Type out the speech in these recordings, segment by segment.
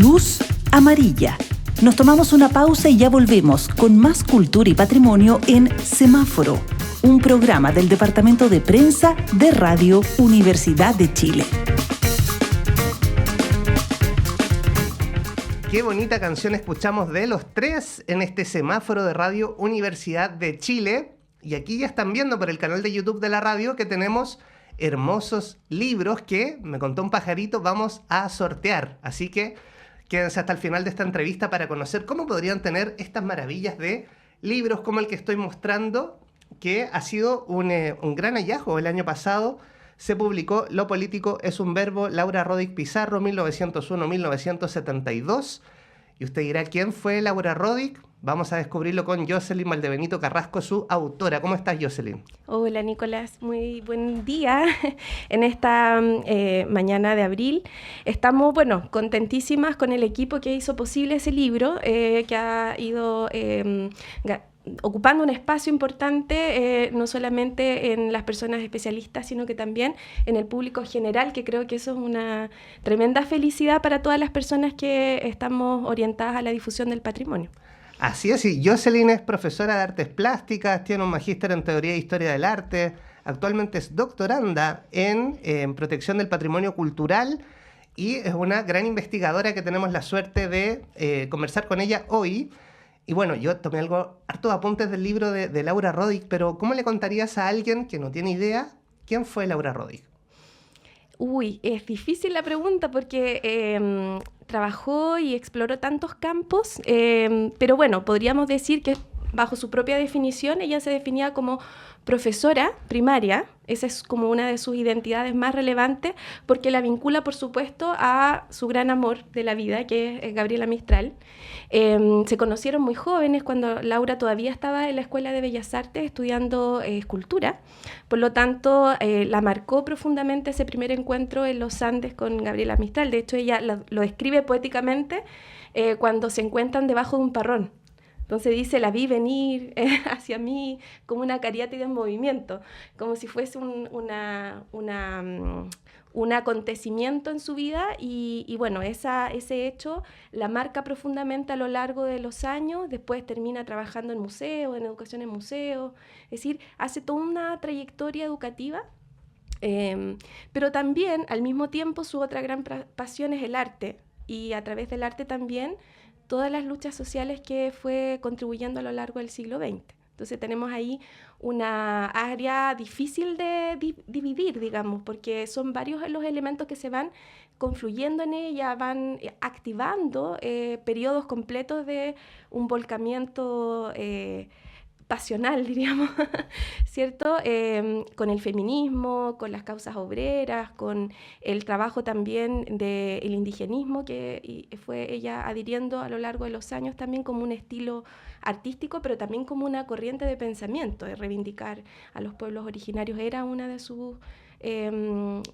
Luz amarilla. Nos tomamos una pausa y ya volvemos con más cultura y patrimonio en Semáforo, un programa del Departamento de Prensa de Radio Universidad de Chile. Qué bonita canción escuchamos de Los Tres en este Semáforo de Radio Universidad de Chile. Y aquí ya están viendo por el canal de YouTube de la radio que tenemos hermosos libros que, me contó un pajarito, vamos a sortear. Así que quédense hasta el final de esta entrevista para conocer cómo podrían tener estas maravillas de libros como el que estoy mostrando, que ha sido un gran hallazgo. El año pasado se publicó Lo político es un verbo, Laura Roddick Pizarro, 1901-1972. Y usted dirá, ¿quién fue Laura Roddick? Vamos a descubrirlo con Jocelyn Valdebenito Carrasco, su autora. ¿Cómo estás, Jocelyn? Hola, Nicolás. Muy buen día en esta mañana de abril. Estamos, contentísimas con el equipo que hizo posible ese libro, que ha ido ocupando un espacio importante, no solamente en las personas especialistas, sino que también en el público general, que creo que eso es una tremenda felicidad para todas las personas que estamos orientadas a la difusión del patrimonio. Así es, y Jocelyn es profesora de artes plásticas, tiene un magíster en teoría e historia del arte, actualmente es doctoranda en protección del patrimonio cultural y es una gran investigadora que tenemos la suerte de conversar con ella hoy. Y bueno, yo tomé hartos apuntes del libro de Laura Roddick, pero ¿cómo le contarías a alguien que no tiene idea quién fue Laura Roddick? Es difícil la pregunta porque trabajó y exploró tantos campos, pero bueno, podríamos decir que bajo su propia definición ella se definía como profesora primaria. Esa es como una de sus identidades más relevantes porque la vincula, por supuesto, a su gran amor de la vida, que es Gabriela Mistral. Se conocieron muy jóvenes cuando Laura todavía estaba en la Escuela de Bellas Artes estudiando escultura. Por lo tanto, la marcó profundamente ese primer encuentro en los Andes con Gabriela Mistral. De hecho, ella lo describe poéticamente cuando se encuentran debajo de un parrón. Entonces dice, la vi venir hacia mí como una cariátide en movimiento, como si fuese un acontecimiento en su vida y bueno, ese hecho la marca profundamente a lo largo de los años. Después termina trabajando en museos, en educación en museos, es decir, hace toda una trayectoria educativa, pero también al mismo tiempo su otra gran pasión es el arte y a través del arte también todas las luchas sociales que fue contribuyendo a lo largo del siglo XX. Entonces tenemos ahí una área difícil de dividir, digamos, porque son varios los elementos que se van confluyendo en ella, van activando periodos completos de un volcamiento pasional, diríamos, ¿cierto? Con el feminismo, con las causas obreras, con el trabajo también del indigenismo que fue ella adhiriendo a lo largo de los años también como un estilo artístico, pero también como una corriente de pensamiento, de reivindicar a los pueblos originarios. Era una de sus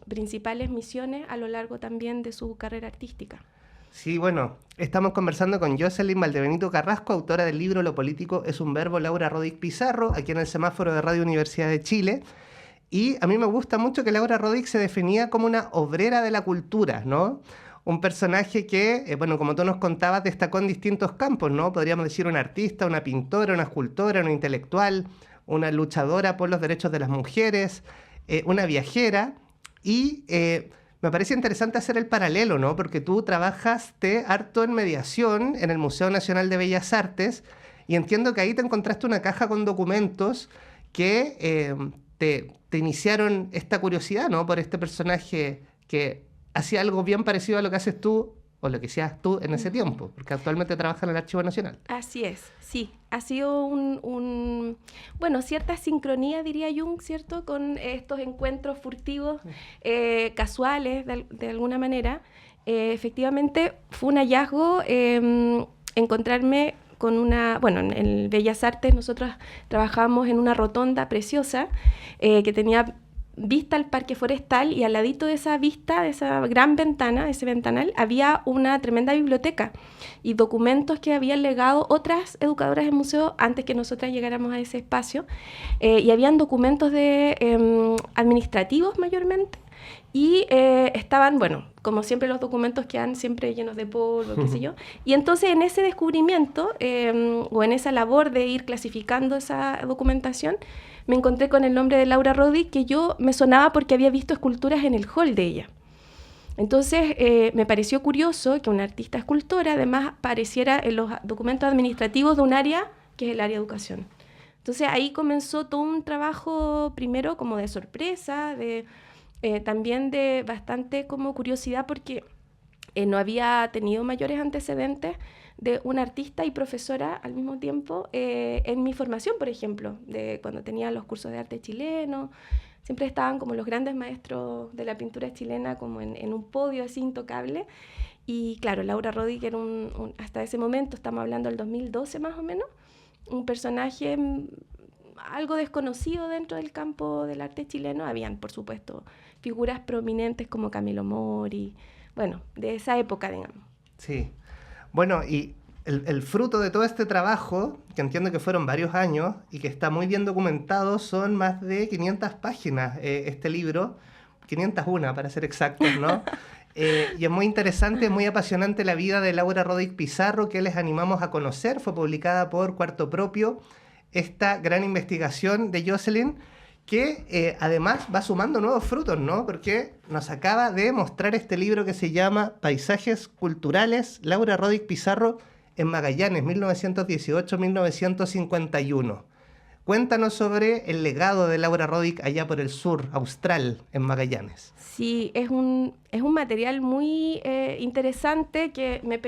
principales misiones a lo largo también de su carrera artística. Sí, bueno, estamos conversando con Jocelyn Valdebenito Carrasco, autora del libro Lo político es un verbo, Laura Roddick Pizarro, aquí en el Semáforo de Radio Universidad de Chile. Y a mí me gusta mucho que Laura Roddick se definía como una obrera de la cultura, ¿no? Un personaje que, como tú nos contabas, destacó en distintos campos, ¿no? Podríamos decir una artista, una pintora, una escultora, una intelectual, una luchadora por los derechos de las mujeres, una viajera y... me parece interesante hacer el paralelo, ¿no? Porque tú trabajaste harto en mediación en el Museo Nacional de Bellas Artes y entiendo que ahí te encontraste una caja con documentos que te iniciaron esta curiosidad, ¿no? Por este personaje que hacía algo bien parecido a lo que haces tú o lo que hacías tú en ese tiempo, porque actualmente trabajas en el Archivo Nacional. Así es, sí. Ha sido cierta sincronía, diría Jung, ¿cierto? Con estos encuentros furtivos, casuales, de alguna manera. Efectivamente, fue un hallazgo encontrarme con en Bellas Artes nosotros trabajamos en una rotonda preciosa que tenía vista al Parque Forestal y al ladito de esa vista, de esa gran ventana, de ese ventanal, había una tremenda biblioteca y documentos que habían legado otras educadoras del museo antes que nosotras llegáramos a ese espacio y habían documentos administrativos mayormente y estaban, bueno, como siempre los documentos quedan siempre llenos de polvo, qué sé yo, y entonces en ese descubrimiento o en esa labor de ir clasificando esa documentación, me encontré con el nombre de Laura Roddick, que yo me sonaba porque había visto esculturas en el hall de ella. Entonces me pareció curioso que una artista escultora además apareciera en los documentos administrativos de un área que es el área de educación. Entonces ahí comenzó todo un trabajo primero como de sorpresa, también de bastante como curiosidad porque no había tenido mayores antecedentes de una artista y profesora al mismo tiempo en mi formación, por ejemplo, de cuando tenía los cursos de arte chileno. Siempre estaban como los grandes maestros de la pintura chilena como en un podio así intocable. Y claro, Laura Roddick era hasta ese momento, estamos hablando del 2012 más o menos, un personaje algo desconocido dentro del campo del arte chileno. Habían, por supuesto, figuras prominentes como Camilo Mori, bueno, de esa época, digamos. Sí. Bueno, y el fruto de todo este trabajo, que entiendo que fueron varios años y que está muy bien documentado, son más de 500 páginas este libro, 501 para ser exactos, ¿no? Y es muy interesante, muy apasionante la vida de Laura Roddick Pizarro, que les animamos a conocer. Fue publicada por Cuarto Propio, esta gran investigación de Jocelyn, que además va sumando nuevos frutos, ¿no? Porque nos acaba de mostrar este libro que se llama Paisajes Culturales, Laura Roddick Pizarro en Magallanes, 1918-1951. Cuéntanos sobre el legado de Laura Roddick allá por el sur austral, en Magallanes. Sí, es un material muy interesante que me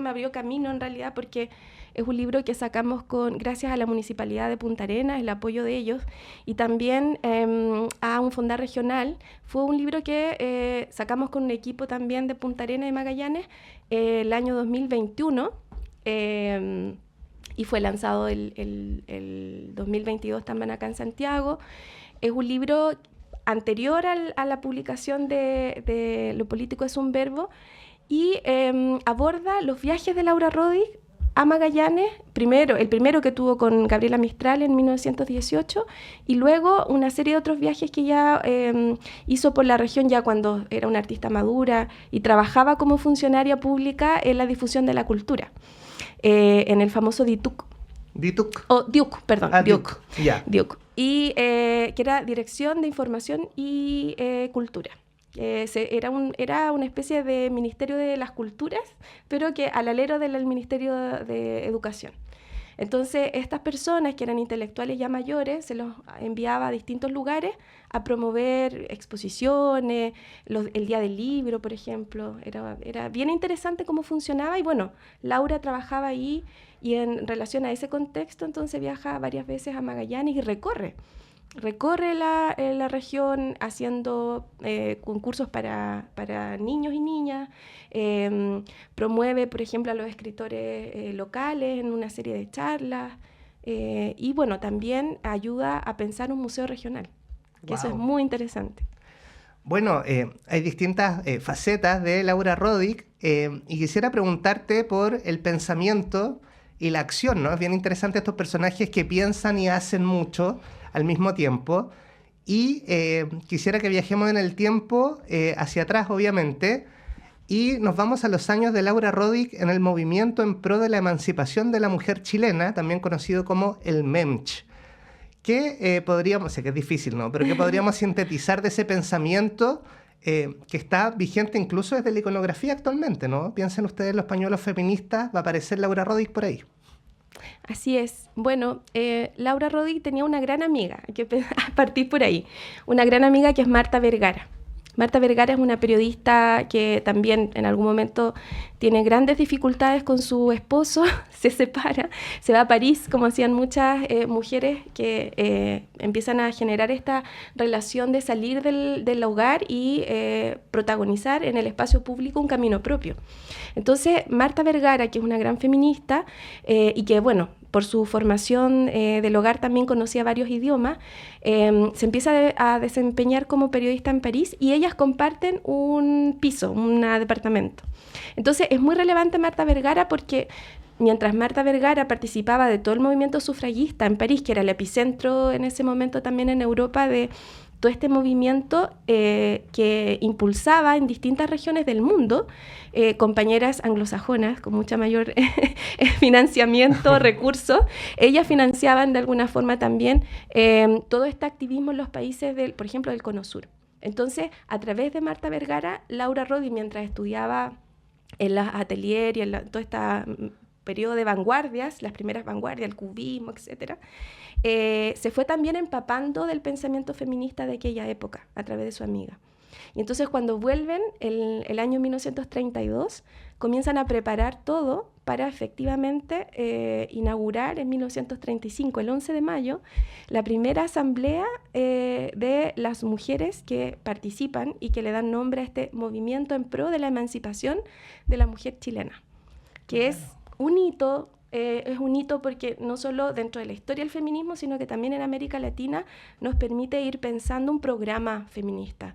abrió camino en realidad, porque es un libro que sacamos gracias a la Municipalidad de Punta Arenas, el apoyo de ellos, y también a un fondar regional. Fue un libro que sacamos con un equipo también de Punta Arenas y Magallanes el año 2021, y fue lanzado el 2022 también acá en Santiago. Es un libro anterior a la publicación de Lo político es un verbo, y aborda los viajes de Laura Roddick a Magallanes, el primero que tuvo con Gabriela Mistral en 1918, y luego una serie de otros viajes que ya hizo por la región ya cuando era una artista madura y trabajaba como funcionaria pública en la difusión de la cultura, en el famoso DITUC. ¿DITUC? DIUC, perdón. DIUC. Yeah. DIUC. Y que era Dirección de Información y Cultura. Era una especie de Ministerio de las Culturas, pero que al alero del Ministerio de Educación. Entonces, estas personas que eran intelectuales ya mayores, se los enviaba a distintos lugares a promover exposiciones, el Día del Libro, por ejemplo. Era bien interesante cómo funcionaba, y bueno, Laura trabajaba ahí, y en relación a ese contexto, entonces viaja varias veces a Magallanes y recorre la región haciendo concursos para niños y niñas, promueve, por ejemplo, a los escritores locales en una serie de charlas, y bueno, también ayuda a pensar un museo regional, que wow. Eso es muy interesante. Bueno, hay distintas facetas de Laura Roddick, y quisiera preguntarte por el pensamiento y la acción, ¿no? Es bien interesante estos personajes que piensan y hacen mucho al mismo tiempo, y quisiera que viajemos en el tiempo hacia atrás, obviamente, y nos vamos a los años de Laura Roddick en el movimiento en pro de la emancipación de la mujer chilena, también conocido como el MEMCH. ¿Qué podríamos, sé que es difícil, ¿no? Pero qué podríamos sintetizar de ese pensamiento que está vigente incluso desde la iconografía actualmente, ¿no? Piensen ustedes los pañuelos feministas, va a aparecer Laura Roddick por ahí. Así es. Bueno, Laura Roddick tenía una gran amiga, hay que partir por ahí, una gran amiga que es Marta Vergara. Marta Vergara es una periodista que también en algún momento tiene grandes dificultades con su esposo, se separa, se va a París, como hacían muchas mujeres que empiezan a generar esta relación de salir del hogar y protagonizar en el espacio público un camino propio. Entonces, Marta Vergara, que es una gran feminista y que, bueno, por su formación del hogar también conocía varios idiomas, se empieza a desempeñar como periodista en París, y ellas comparten un piso, un departamento. Entonces es muy relevante Marta Vergara porque mientras Marta Vergara participaba de todo el movimiento sufragista en París, que era el epicentro en ese momento también en Europa de todo este movimiento que impulsaba en distintas regiones del mundo compañeras anglosajonas con mucha mayor financiamiento, recursos. Ellas financiaban de alguna forma también todo este activismo en los países, por ejemplo, del Cono Sur. Entonces, a través de Marta Vergara, Laura Rodi, mientras estudiaba en los ateliers y en todo este periodo de vanguardias, las primeras vanguardias, el cubismo, etc., se fue también empapando del pensamiento feminista de aquella época a través de su amiga. Y entonces cuando vuelven el año 1932, comienzan a preparar todo para efectivamente inaugurar en 1935, el 11 de mayo, la primera asamblea de las mujeres que participan y que le dan nombre a este movimiento en pro de la emancipación de la mujer chilena, que es un hito. Es un hito porque no solo dentro de la historia del feminismo, sino que también en América Latina nos permite ir pensando un programa feminista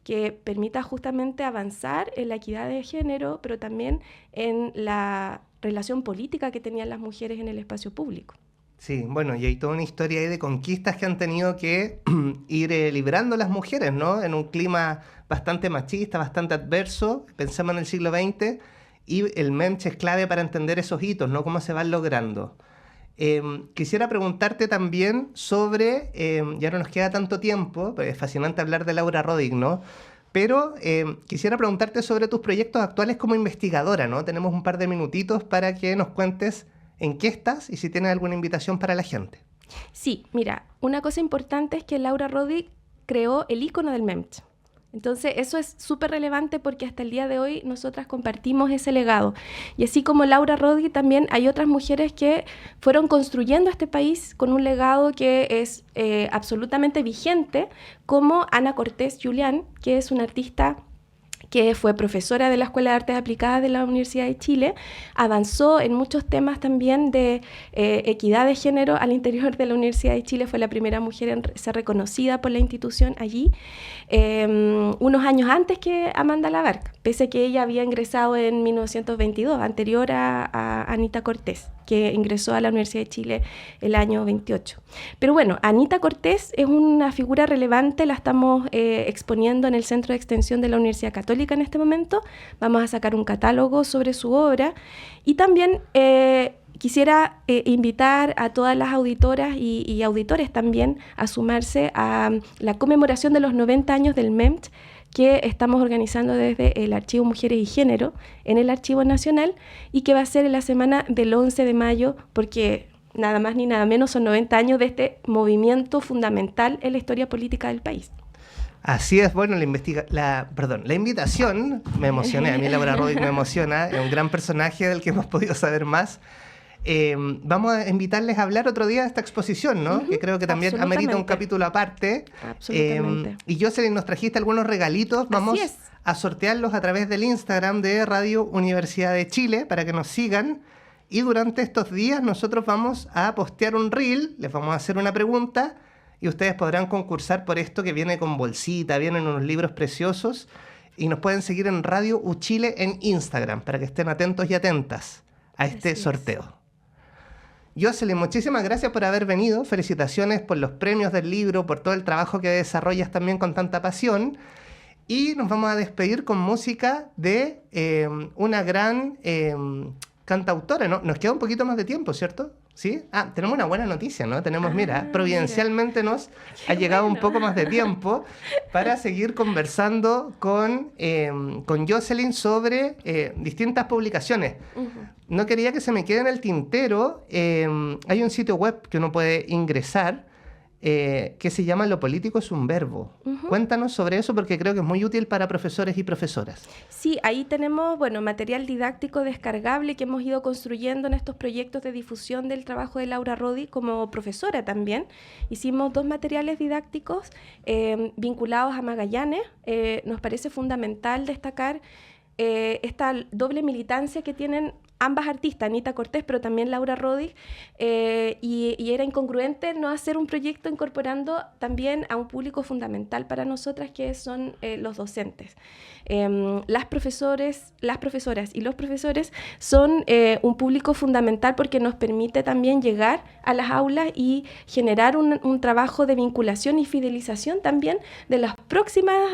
que permita justamente avanzar en la equidad de género, pero también en la relación política que tenían las mujeres en el espacio público. Sí, bueno, y hay toda una historia ahí de conquistas que han tenido que ir librando las mujeres, ¿no? En un clima bastante machista, bastante adverso, pensamos en el siglo XX, y el MEMCH es clave para entender esos hitos, ¿no? Cómo se van logrando. Quisiera preguntarte también sobre, ya no nos queda tanto tiempo, es fascinante hablar de Laura Roddick, ¿no? Pero quisiera preguntarte sobre tus proyectos actuales como investigadora, ¿no? Tenemos un par de minutitos para que nos cuentes en qué estás y si tienes alguna invitación para la gente. Sí, mira, una cosa importante es que Laura Roddick creó el icono del MEMCH. Entonces eso es súper relevante porque hasta el día de hoy nosotras compartimos ese legado. Y así como Laura Roddick, también hay otras mujeres que fueron construyendo este país con un legado que es absolutamente vigente, como Ana Cortés Julián, que es una artista que fue profesora de la Escuela de Artes Aplicadas de la Universidad de Chile, avanzó en muchos temas también de equidad de género al interior de la Universidad de Chile, fue la primera mujer en ser reconocida por la institución allí, unos años antes que Amanda Labarca, pese a que ella había ingresado en 1922, anterior a Anita Cortés, que ingresó a la Universidad de Chile el año 28. Pero bueno, Anita Cortés es una figura relevante, la estamos exponiendo en el Centro de Extensión de la Universidad Católica en este momento. Vamos a sacar un catálogo sobre su obra y también quisiera invitar a todas las auditoras y auditores también a sumarse a la conmemoración de los 90 años del MEMCH que estamos organizando desde el Archivo Mujeres y Género en el Archivo Nacional y que va a ser en la semana del 11 de mayo porque nada más ni nada menos son 90 años de este movimiento fundamental en la historia política del país. Así es, bueno, la invitación, me emocioné, a mí Laura Roddick me emociona, es un gran personaje del que hemos podido saber más. Vamos a invitarles a hablar otro día de esta exposición, ¿no? Que creo que también amerita un capítulo aparte. Absolutamente. Y Jocelyn, nos trajiste algunos regalitos, vamos a sortearlos a través del Instagram de Radio Universidad de Chile para que nos sigan. Y durante estos días nosotros vamos a postear un reel, les vamos a hacer una pregunta y ustedes podrán concursar por esto que viene con bolsita, vienen unos libros preciosos y nos pueden seguir en Radio UChile en Instagram para que estén atentos y atentas a este sorteo. Jocelyn, muchísimas gracias por haber venido, felicitaciones por los premios del libro, por todo el trabajo que desarrollas también con tanta pasión y nos vamos a despedir con música de una gran cantautora, ¿no? Nos queda un poquito más de tiempo, ¿cierto? ¿Sí? Tenemos una buena noticia, ¿no? Tenemos, providencialmente nos ha llegado un poco más de tiempo para seguir conversando con Jocelyn sobre distintas publicaciones. No quería que se me quede en el tintero. Hay un sitio web que uno puede ingresar que se llama Lo político es un verbo. Cuéntanos sobre eso porque creo que es muy útil para profesores y profesoras. Sí, ahí tenemos, material didáctico descargable que hemos ido construyendo en estos proyectos de difusión del trabajo de Laura Roddick como profesora también. Hicimos 2 materiales didácticos vinculados a Magallanes. Nos parece fundamental destacar esta doble militancia que tienen ambas artistas, Anita Cortés, pero también Laura Rodig, y era incongruente no hacer un proyecto incorporando también a un público fundamental para nosotras, que son los docentes. Las profesoras y los profesores son un público fundamental porque nos permite también llegar a las aulas y generar un trabajo de vinculación y fidelización también de las próximas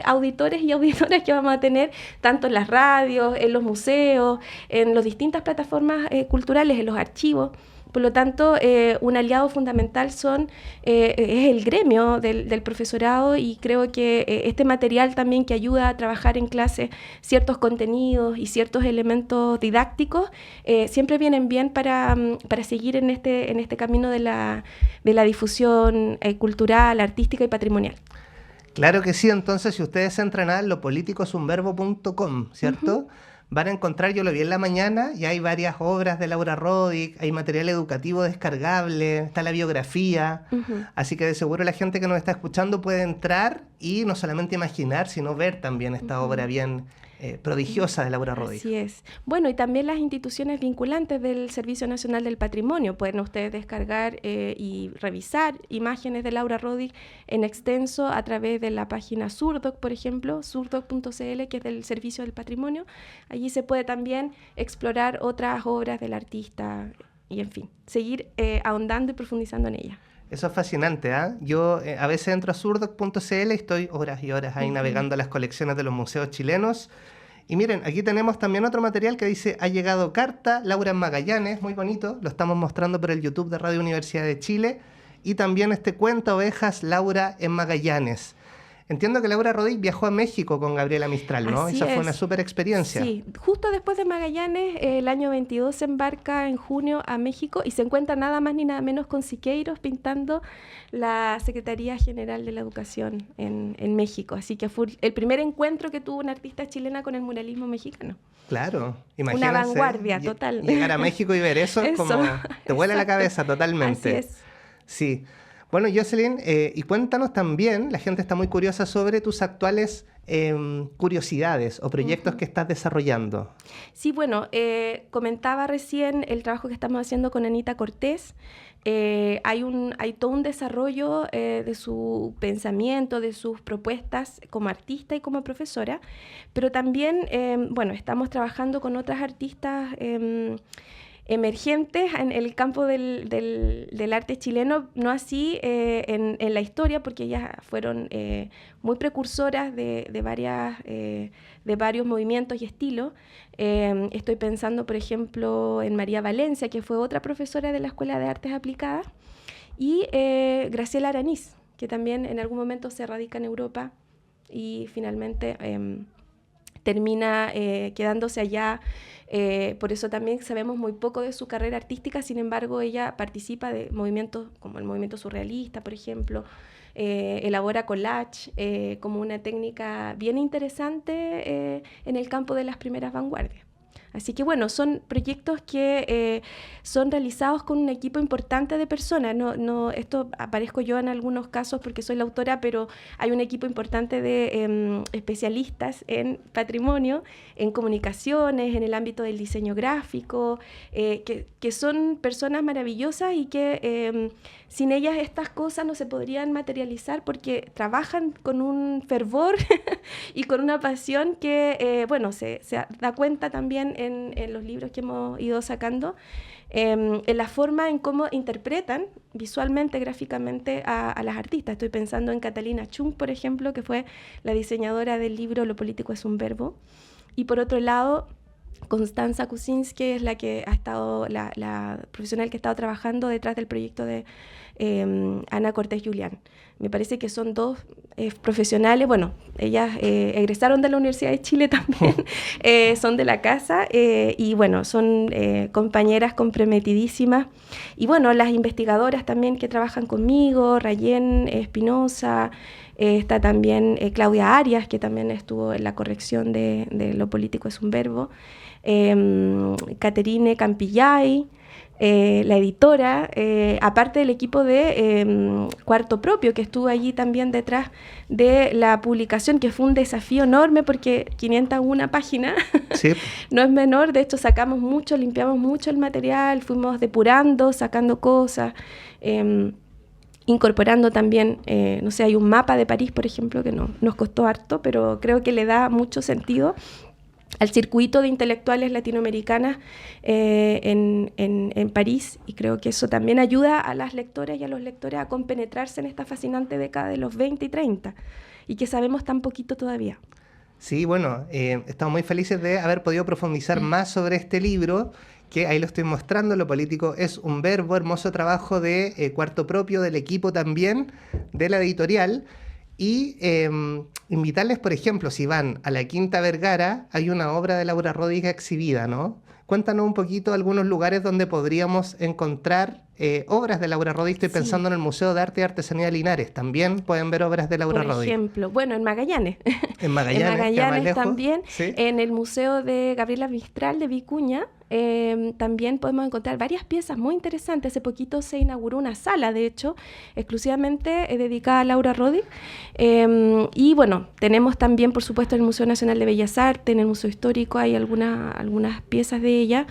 auditores y auditoras que vamos a tener, tanto en las radios, en los museos, en las distintas plataformas culturales, en los archivos. Por lo tanto, un aliado fundamental es el gremio del profesorado, y creo que este material también que ayuda a trabajar en clase ciertos contenidos y ciertos elementos didácticos siempre vienen bien para seguir en este camino de la difusión cultural, artística y patrimonial. Claro que sí. Entonces, si ustedes entran a lopoliticoesunverbo.com, ¿cierto? Van a encontrar, yo lo vi en la mañana, y hay varias obras de Laura Rodig, hay material educativo descargable, está la biografía, así que de seguro la gente que nos está escuchando puede entrar y no solamente imaginar, sino ver también esta obra bien prodigiosa de Laura Rodig. Así es. Bueno, y también las instituciones vinculantes del Servicio Nacional del Patrimonio. Pueden ustedes descargar y revisar imágenes de Laura Rodig en extenso a través de la página Surdoc, por ejemplo, surdoc.cl, que es del Servicio del Patrimonio. Allí se puede también explorar otras obras del artista y, en fin, seguir ahondando y profundizando en ella. Eso es fascinante, ¿eh? Yo a veces entro a surdoc.cl y estoy horas y horas ahí navegando las colecciones de los museos chilenos. Y miren, aquí tenemos también otro material que dice: ha llegado carta, Laura en Magallanes, muy bonito, lo estamos mostrando por el YouTube de Radio Universidad de Chile. Y también este cuento Ovejas, Laura en Magallanes. Entiendo que Laura Rodig viajó a México con Gabriela Mistral, ¿no? Así Esa es. Fue una súper experiencia. Sí, justo después de Magallanes, el año 22 se embarca en junio a México y se encuentra nada más ni nada menos con Siqueiros pintando la Secretaría General de la Educación en México. Así que fue el primer encuentro que tuvo una artista chilena con el muralismo mexicano. Claro, imagínense. Una vanguardia total. Llegar a México y ver eso es como te vuela la cabeza totalmente. Así es. Sí. Bueno, Jocelyn, y cuéntanos también, la gente está muy curiosa sobre tus actuales curiosidades o proyectos que estás desarrollando. Sí, bueno, comentaba recién el trabajo que estamos haciendo con Anita Cortés. Hay todo un desarrollo de su pensamiento, de sus propuestas como artista y como profesora, pero también, bueno, estamos trabajando con otras artistas emergentes en el campo del arte chileno, no así en la historia, porque ellas fueron muy precursoras de varios movimientos y estilos. Estoy pensando, por ejemplo, en María Valencia, que fue otra profesora de la Escuela de Artes Aplicadas, y Graciela Araniz, que también en algún momento se radica en Europa y finalmente termina quedándose allá. Por eso también sabemos muy poco de su carrera artística. Sin embargo, ella participa de movimientos como el movimiento surrealista, por ejemplo, elabora collage como una técnica bien interesante en el campo de las primeras vanguardias. Así que bueno, son proyectos que son realizados con un equipo importante de personas. Esto aparezco yo en algunos casos porque soy la autora, pero hay un equipo importante de especialistas en patrimonio, en comunicaciones, en el ámbito del diseño gráfico, que son personas maravillosas y que sin ellas estas cosas no se podrían materializar porque trabajan con un fervor y con una pasión que, bueno, se da cuenta también en los libros que hemos ido sacando, en la forma en cómo interpretan visualmente, gráficamente a las artistas. Estoy pensando en Catalina Chung, por ejemplo, que fue la diseñadora del libro Lo político es un verbo. Y por otro lado, Constanza Kuczynski es la que ha estado, la profesional que ha estado trabajando detrás del proyecto de Ana Cortés Julián. Me parece que son dos profesionales, bueno, ellas egresaron de la Universidad de Chile también, son de la casa y bueno, son compañeras comprometidísimas. Y bueno, las investigadoras también que trabajan conmigo, Rayén Espinosa, Está también Claudia Arias, que también estuvo en la corrección de Lo político es un verbo. Caterine Campillay, la editora, aparte del equipo de Cuarto Propio, que estuvo allí también detrás de la publicación, que fue un desafío enorme porque 501 páginas sí. No es menor. De hecho, sacamos mucho, limpiamos mucho el material, fuimos depurando, sacando cosas, incorporando también, no sé, hay un mapa de París, por ejemplo, que nos costó harto, pero creo que le da mucho sentido al circuito de intelectuales latinoamericanas en París, y creo que eso también ayuda a las lectoras y a los lectores a compenetrarse en esta fascinante década de los 20 y 30, y que sabemos tan poquito todavía. Sí, bueno, estamos muy felices de haber podido profundizar más sobre este libro, que ahí lo estoy mostrando. Lo político es un verbo, hermoso trabajo de Cuarto Propio, del equipo también, de la editorial. Y invitarles, por ejemplo, si van a la Quinta Vergara, hay una obra de Laura Rodríguez exhibida, ¿no? Cuéntanos un poquito algunos lugares donde podríamos encontrar obras de Laura Rodríguez. Estoy pensando en el Museo de Arte y Artesanía de Linares. También pueden ver obras de Laura Rodríguez. Por ejemplo, bueno, en Magallanes. En Magallanes también. ¿Sí? En el Museo de Gabriela Mistral de Vicuña también podemos encontrar varias piezas muy interesantes. Hace poquito se inauguró una sala, de hecho, exclusivamente dedicada a Laura Rodríguez. Y bueno, tenemos también, por supuesto, en el Museo Nacional de Bellas Artes, en el Museo Histórico hay algunas piezas de ella.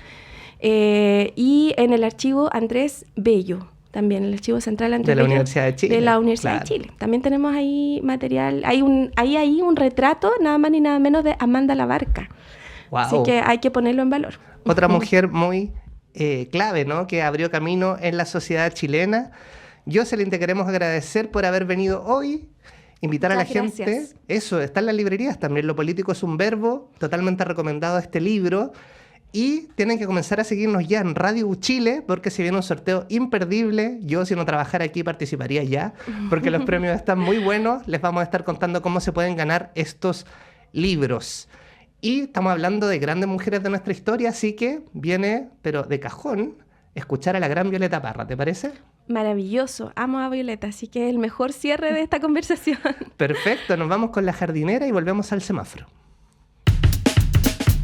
Y en el archivo Andrés Bello, también el archivo central Andrés de la Bello, Universidad de Chile. De la Universidad de Chile. También tenemos ahí material, hay un retrato, nada más ni nada menos, de Amanda Labarca. Wow. Así que hay que ponerlo en valor. Otra mujer muy clave, ¿no? Que abrió camino en la sociedad chilena. Jocelyn, te queremos agradecer por haber venido hoy. Invitar Muchas a la gente. Gracias. Eso, está en las librerías también. Lo político es un verbo. Totalmente recomendado este libro. Y tienen que comenzar a seguirnos ya en Radio Chile, porque si viene un sorteo imperdible, yo si no trabajara aquí participaría ya, porque los premios están muy buenos. Les vamos a estar contando cómo se pueden ganar estos libros. Y estamos hablando de grandes mujeres de nuestra historia, así que viene, pero de cajón, escuchar a la gran Violeta Parra, ¿te parece? Maravilloso, amo a Violeta, así que el mejor cierre de esta conversación. Perfecto, nos vamos con La Jardinera y volvemos al semáforo.